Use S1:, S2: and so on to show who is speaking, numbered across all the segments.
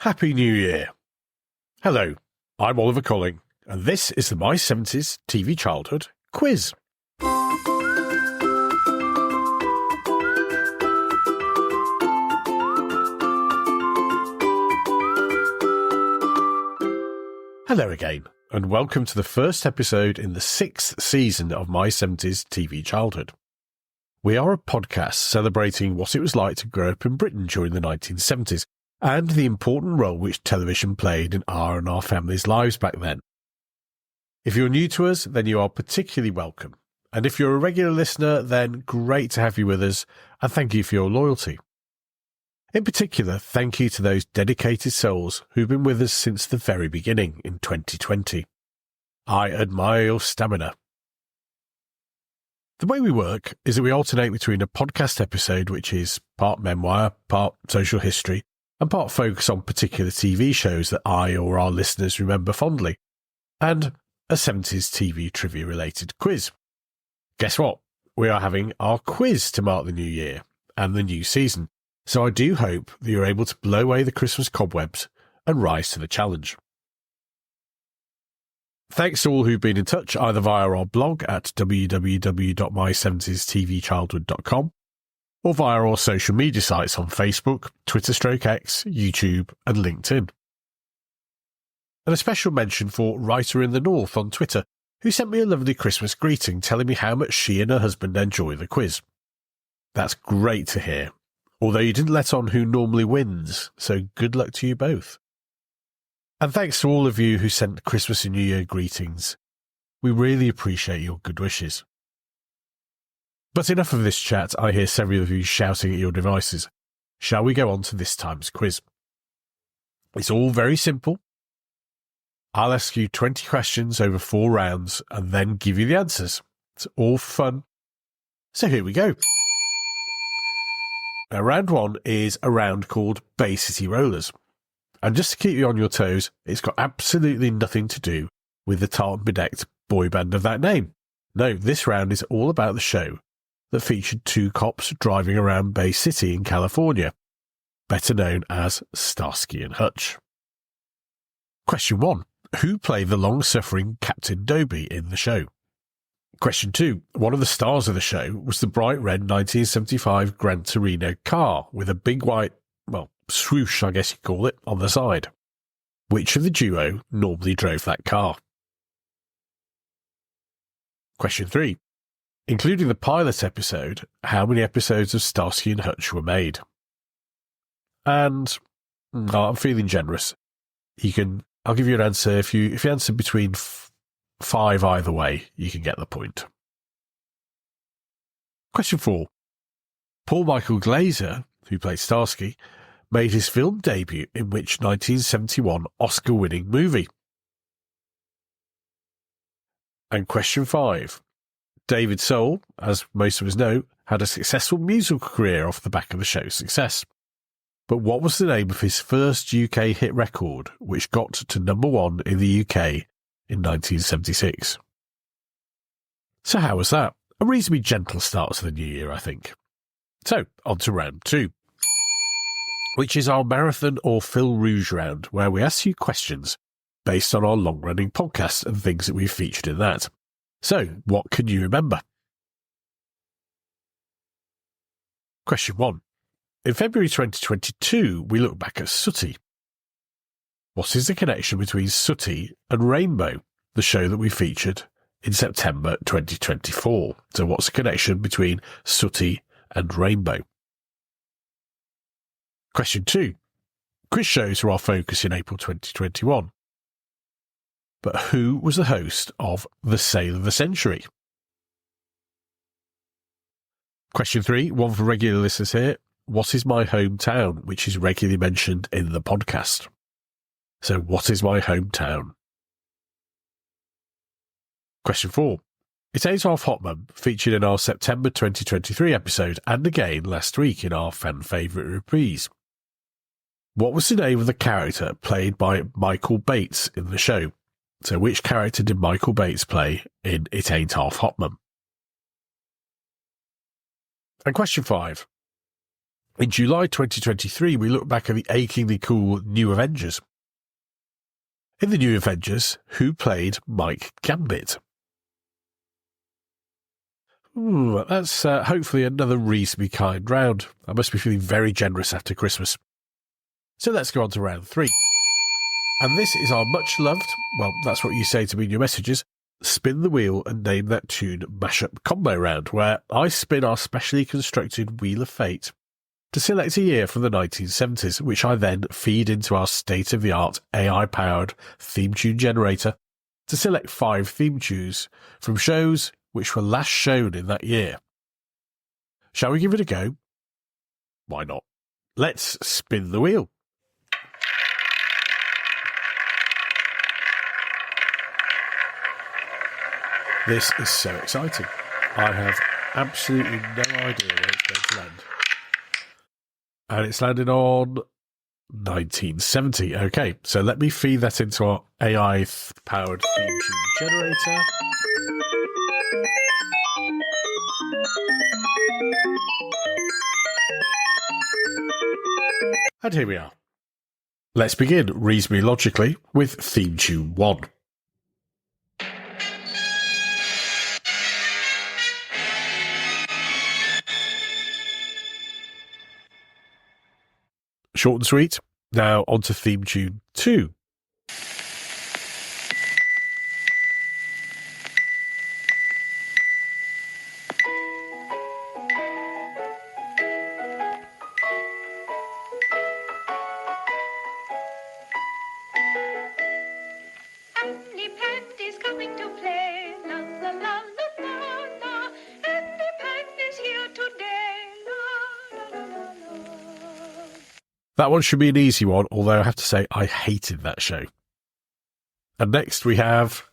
S1: Happy New Year. Hello, I'm Oliver Colling, and this is the My 70s TV Childhood Quiz. Hello again, and welcome to the first episode in the 6th season of My 70s TV Childhood. We are a podcast celebrating what it was like to grow up in Britain during the 1970s, and the important role which television played in our and our families' lives back then. If you're new to us, then you are particularly welcome. And if you're a regular listener, then great to have you with us, and thank you for your loyalty. In particular, thank you to those dedicated souls who've been with us since the very beginning in 2020. I admire your stamina. The way we work is that we alternate between a podcast episode, which is part memoir, part social history, and part focus on particular TV shows that I or our listeners remember fondly, and a 70s TV trivia-related quiz. Guess what? We are having our quiz to mark the new year and the new season, so I do hope that you're able to blow away the Christmas cobwebs and rise to the challenge. Thanks to all who've been in touch, either via our blog at www.my70stvchildhood.com, or via our social media sites on Facebook, Twitter/X, YouTube and LinkedIn. And a special mention for Writer in the North on Twitter, who sent me a lovely Christmas greeting telling me how much she and her husband enjoy the quiz. That's great to hear, although you didn't let on who normally wins, so good luck to you both. And thanks to all of you who sent Christmas and New Year greetings. We really appreciate your good wishes. But enough of this chat, I hear several of you shouting at your devices. Shall we go on to this time's quiz? It's all very simple. I'll ask you 20 questions over 4 rounds and then give you the answers. It's all fun. So here we go. Now, round 1 is a round called Bay City Rollers. And just to keep you on your toes, it's got absolutely nothing to do with the tartan-bedecked boy band of that name. No, this round is all about the show that featured 2 cops driving around Bay City in California, better known as Starsky and Hutch. Question 1. Who played the long-suffering Captain Dobie in the show? Question 2. One of the stars of the show was the bright red 1975 Gran Torino car with a big white, swoosh, I guess you'd call it, on the side. Which of the duo normally drove that car? Question 3. Including the pilot episode, how many episodes of Starsky and Hutch were made? And I'm feeling generous. I'll give you an answer. If you answer between 5 either way, you can get the point. Question 4. Paul Michael Glaser, who played Starsky, made his film debut in which 1971 Oscar-winning movie? And question 5. David Soul, as most of us know, had a successful musical career off the back of the show's success. But what was the name of his first UK hit record, which got to number 1 in the UK in 1976? So how was that? A reasonably gentle start to the new year, I think. So, on to round 2, which is our marathon or Fil Rouge round, where we ask you questions based on our long-running podcast and things that we've featured in that. So, what can you remember? Question 1. In February 2022, we look back at Sooty. What is the connection between Sooty and Rainbow, the show that we featured in September 2024? So what's the connection between Sooty and Rainbow? Question 2. Quiz shows were our focus in April 2021. But who was the host of The Sale of the Century? Question 3, one for regular listeners here. What is my hometown, which is regularly mentioned in the podcast? So what is my hometown? Question 4. It Ain't Half Hot Mum featured in our September 2023 episode and again last week in our fan favourite reprise. What was the name of the character played by Michael Bates in the show? So which character did Michael Bates play in It Ain't Half Hot Mum? And question 5. In July 2023, we look back at the achingly cool New Avengers. In the New Avengers, who played Mike Gambit? That's hopefully another reasonably kind round. I must be feeling very generous after Christmas. So let's go on to round 3. And this is our much loved, well, that's what you say to me in your messages, spin the wheel and name that tune mashup combo round, where I spin our specially constructed Wheel of Fate to select a year from the 1970s, which I then feed into our state-of-the-art AI-powered theme tune generator to select 5 theme tunes from shows which were last shown in that year. Shall we give it a go? Why not? Let's spin the wheel. This is so exciting. I have absolutely no idea where it's going to land. And it's landed on 1970. Okay, so let me feed that into our AI-powered theme tune generator. And here we are. Let's begin reasonably logically with theme tune 1. Short and sweet. Now on to theme tune 2. That one should be an easy one, although I have to say I hated that show. And next we have...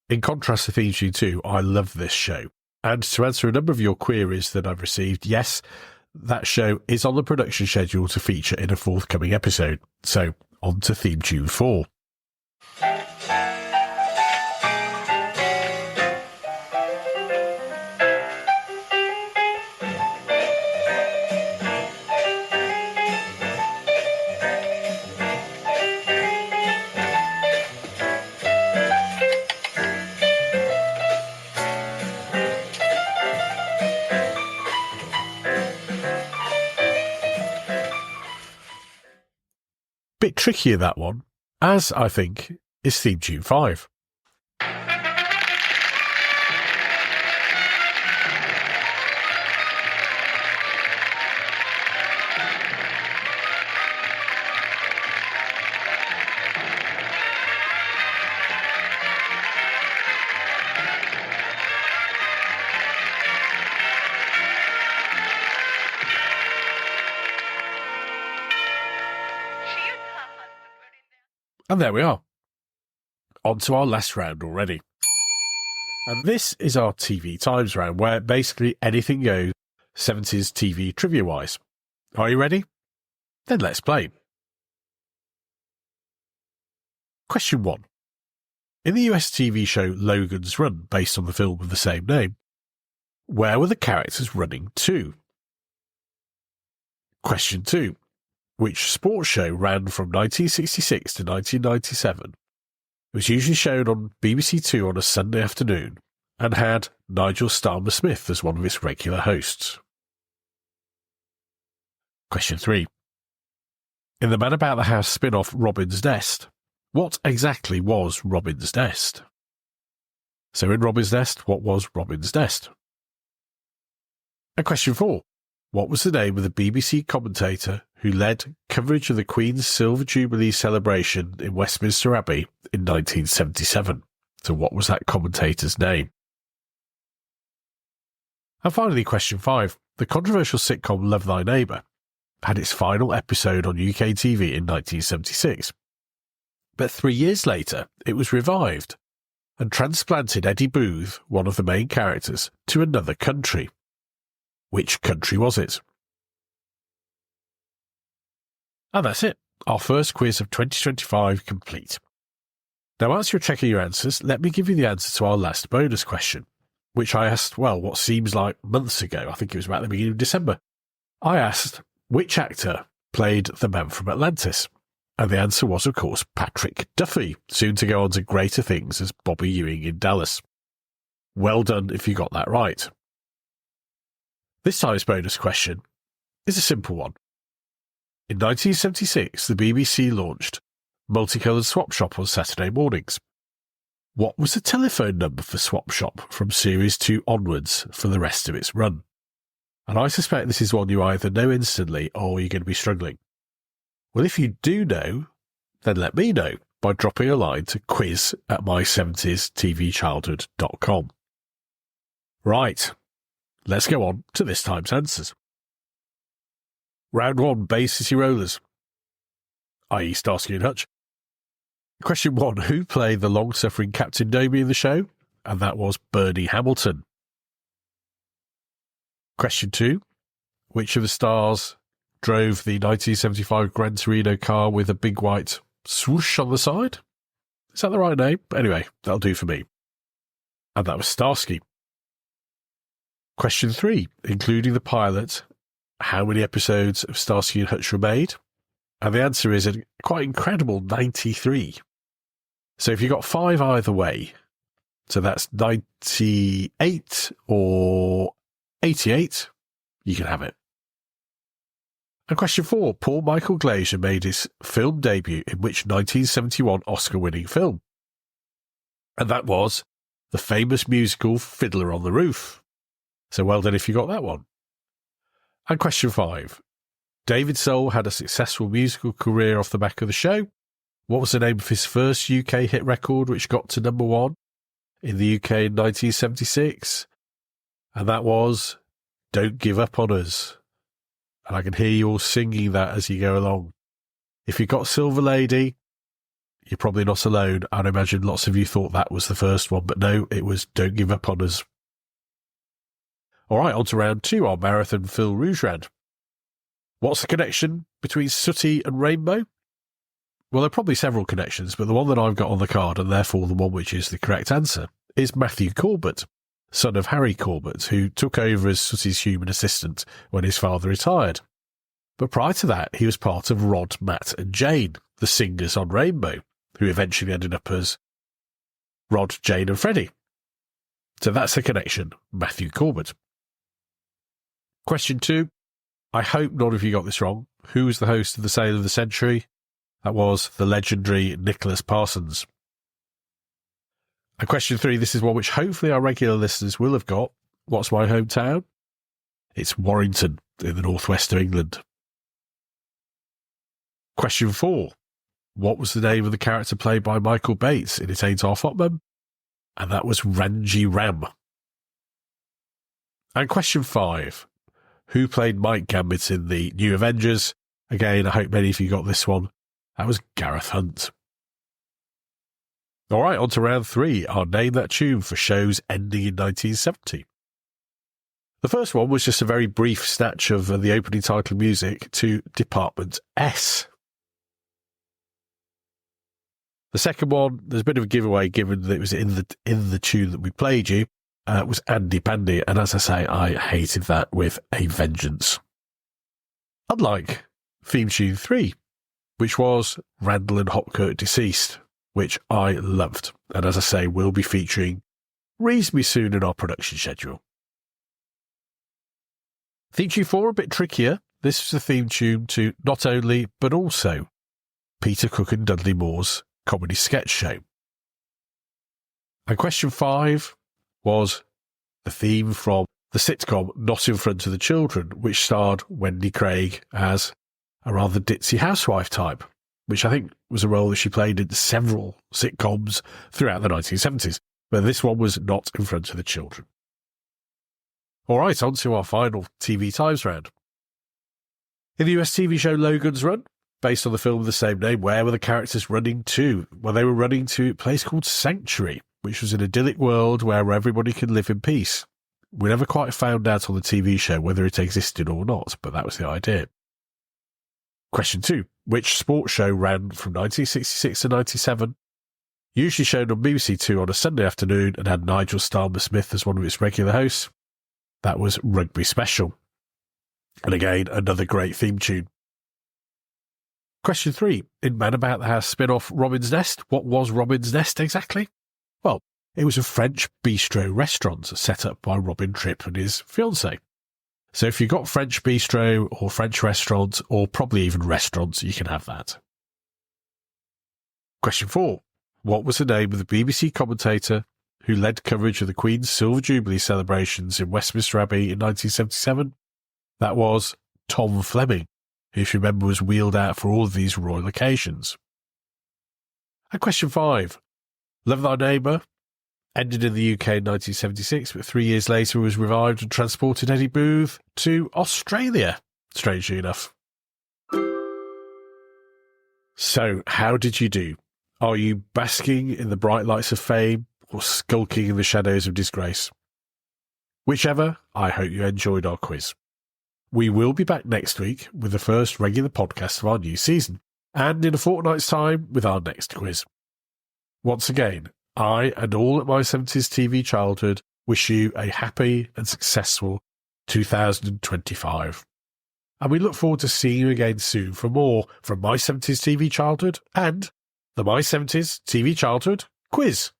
S1: In contrast to theme tune 2, I love this show. And to answer a number of your queries that I've received, yes, that show is on the production schedule to feature in a forthcoming episode. So, on to theme tune 4. Bit trickier, that one, as I think is theme tune 5. And there we are. On to our last round already. And this is our TV Times round, where basically anything goes 70s TV trivia-wise. Are you ready? Then let's play. Question 1. In the US TV show Logan's Run, based on the film of the same name, where were the characters running to? Question 2. Which sports show ran from 1966 to 1997? It was usually shown on BBC Two on a Sunday afternoon and had Nigel Starmer-Smith as one of its regular hosts. Question 3. In the Man About the House spin-off Robin's Nest, what exactly was Robin's Nest? So in Robin's Nest, what was Robin's Nest? And question 4. What was the name of the BBC commentator who led coverage of the Queen's Silver Jubilee celebration in Westminster Abbey in 1977? So what was that commentator's name? And finally, question 5. The controversial sitcom Love Thy Neighbour had its final episode on UK TV in 1976. But 3 years later, it was revived and transplanted Eddie Booth, one of the main characters, to another country. Which country was it? And that's it. Our first quiz of 2025 complete. Now, whilst you're checking your answers, let me give you the answer to our last bonus question, which I asked, what seems like months ago. I think it was about the beginning of December. I asked, which actor played the man from Atlantis? And the answer was, of course, Patrick Duffy, soon to go on to greater things as Bobby Ewing in Dallas. Well done if you got that right. This time's bonus question is a simple one. In 1976, the BBC launched Multicoloured Swap Shop on Saturday mornings. What was the telephone number for Swap Shop from Series 2 onwards for the rest of its run? And I suspect this is one you either know instantly or you're going to be struggling. Well, if you do know, then let me know by dropping a line to quiz@my70stvchildhood.com. Right, let's go on to this time's answers. Round 1, Bay City Rollers, i.e. Starsky and Hutch. Question 1, who played the long-suffering Captain Doby in the show? And that was Bernie Hamilton. Question 2, which of the stars drove the 1975 Gran Torino car with a big white swoosh on the side? Is that the right name? Anyway, that'll do for me. And that was Starsky. Question 3, including the pilot, how many episodes of Starsky and Hutch were made? And the answer is a quite incredible 93. So if you got 5 either way, so that's 98 or 88, you can have it. And question 4, Paul Michael Glaser made his film debut in which 1971 Oscar-winning film? And that was the famous musical Fiddler on the Roof. So well done if you got that one. And question 5, David Soul had a successful musical career off the back of the show. What was the name of his first UK hit record which got to number 1 in the UK in 1976? And that was Don't Give Up On Us. And I can hear you all singing that as you go along. If you got Silver Lady, you're probably not alone. I'd imagine lots of you thought that was the first one, but no, it was Don't Give Up On Us. All right, on to round 2, our marathon Fil Rouge round. What's the connection between Sooty and Rainbow? Well, there are probably several connections, but the one that I've got on the card, and therefore the one which is the correct answer, is Matthew Corbett, son of Harry Corbett, who took over as Sooty's human assistant when his father retired. But prior to that, he was part of Rod, Matt and Jane, the singers on Rainbow, who eventually ended up as Rod, Jane and Freddie. So that's the connection, Matthew Corbett. Question 2. I hope none of you got this wrong. Who was the host of the Sale of the Century? That was the legendary Nicholas Parsons. And question 3, this is one which hopefully our regular listeners will have got. What's my hometown? It's Warrington in the northwest of England. Question 4, what was the name of the character played by Michael Bates in It Ain't Our Fopman? And that was Ranji Ram. And question 5, who played Mike Gambit in the New Avengers? Again, I hope many of you got this one. That was Gareth Hunt. All right, on to round 3, our Name That Tune for shows ending in 1970. The first one was just a very brief snatch of the opening title music to Department S. The second one, there's a bit of a giveaway given that it was in the tune that we played you. Was Andy Pandy, and as I say, I hated that with a vengeance. Unlike theme tune 3, which was Randall and Hopkirk Deceased, which I loved, and as I say, will be featuring reasonably soon in our production schedule. Theme tune 4, a bit trickier. This is the theme tune to not only, but also Peter Cook and Dudley Moore's comedy sketch show. And question 5 was the theme from the sitcom Not in Front of the Children, which starred Wendy Craig as a rather ditzy housewife type, which I think was a role that she played in several sitcoms throughout the 1970s, but this one was Not in Front of the Children. All right, on to our final TV Times round. In the US TV show Logan's Run, based on the film of the same name, where were the characters running to? Well, they were running to a place called Sanctuary, which was an idyllic world where everybody could live in peace. We never quite found out on the TV show whether it existed or not, but that was the idea. Question 2. Which sports show ran from 1966 to 97, usually shown on BBC Two on a Sunday afternoon and had Nigel Starmer-Smith as one of its regular hosts? That was Rugby Special. And again, another great theme tune. Question 3. In Man About the House spin-off Robin's Nest, what was Robin's Nest exactly? Well, it was a French bistro restaurant set up by Robin Tripp and his fiancée. So if you've got French bistro or French restaurant, or probably even restaurants, you can have that. Question 4. What was the name of the BBC commentator who led coverage of the Queen's Silver Jubilee celebrations in Westminster Abbey in 1977? That was Tom Fleming, who, if you remember, was wheeled out for all of these royal occasions. And question 5. Love Thy Neighbour ended in the UK in 1976, but 3 years later was revived and transported Eddie Booth to Australia, strangely enough. So, how did you do? Are you basking in the bright lights of fame or skulking in the shadows of disgrace? Whichever, I hope you enjoyed our quiz. We will be back next week with the first regular podcast of our new season, and in a fortnight's time with our next quiz. Once again, I and all at My 70s TV Childhood wish you a happy and successful 2025. And we look forward to seeing you again soon for more from My 70s TV Childhood and the My 70s TV Childhood Quiz.